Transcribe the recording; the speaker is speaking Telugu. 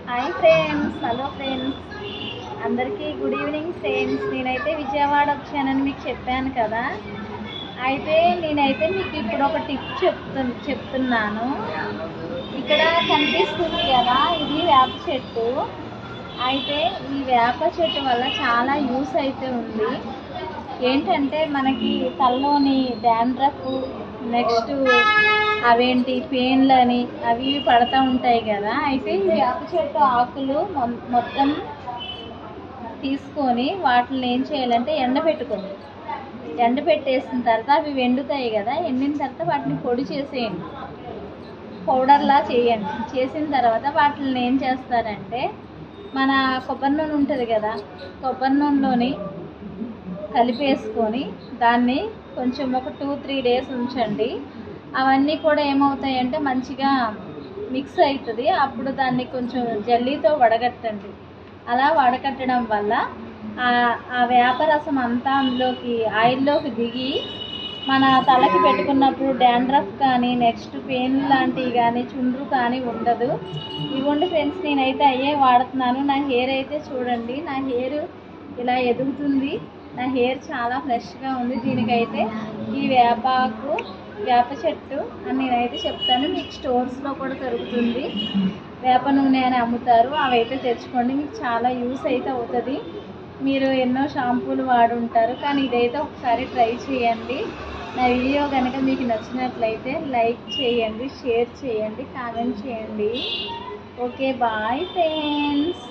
హాయ్ ఫ్రెండ్స్, హలో ఫ్రెండ్స్, అందరికీ గుడ్ ఈవినింగ్ ఫ్రెండ్స్. నేనైతే విజయవాడ వచ్చానని మీకు చెప్పాను కదా. అయితే నేనైతే మీకు ఇప్పుడు ఒక టిప్ చెప్తున్నాను. ఇక్కడ కనిపిస్తుంది కదా, ఇది వేప చెట్టు. అయితే ఈ వేప చెట్టు వల్ల చాలా యూస్ అయితే ఉంది. ఏంటంటే మనకి తలలోని డాండ్రఫ్, నెక్స్ట్ అవేంటి పెయిన్లని అవి పడుతూ ఉంటాయి కదా. అయితే ఈ వేప చెట్టు ఆకులు మొత్తం తీసుకొని వాటిని ఏం చేయాలంటే ఎండ పెట్టేసిన తర్వాత అవి ఎండుతాయి కదా. ఎండిన తర్వాత వాటిని పొడి చేసేయండి, పౌడర్లా చేయండి. చేసిన తర్వాత వాటిని ఏం చేస్తారంటే మన కొబ్బరి నూనె ఉంటుంది కదా, కొబ్బరి నూనెలోని కలిపేసుకొని దాన్ని కొంచెం ఒక 2-3 డేస్ ఉంచండి. అవన్నీ కూడా ఏమవుతాయంటే మంచిగా మిక్స్ అవుతుంది. అప్పుడు దాన్ని కొంచెం జల్లీతో వడగట్టండి. అలా వడగట్టడం వల్ల ఆ వేపరసం అంతా అందులోకి ఆయిల్లోకి దిగి మన తలకి పెట్టుకున్నప్పుడు డాండ్రఫ్ కానీ, నెక్స్ట్ పెయిన్ లాంటివి కానీ, చుండ్రు కానీ ఉండదు. ఇవ్వండి ఫ్రెండ్స్, నేనైతే అయ్యే వాడుతున్నాను. నా హెయిర్ అయితే చూడండి, నా హెయిర్ ఇలా ఎదుగుతుంది. నా హెయిర్ చాలా ఫ్రెష్గా ఉంది. దీనికైతే ఈ వేప చెట్టు అని నేనైతే చెప్తాను. మీకు స్టోర్స్లో కూడా దొరుకుతుంది, వేప నూనె అని అమ్ముతారు. అవైతే తెచ్చుకోండి, మీకు చాలా యూస్ అయితే అవుతుంది. మీరు ఎన్నో షాంపూలు వాడుంటారు, కానీ ఇదైతే ఒకసారి ట్రై చేయండి. నా వీడియో కనుక మీకు నచ్చినట్లయితే లైక్ చేయండి, షేర్ చేయండి, కామెంట్ చేయండి. Okay, bye friends.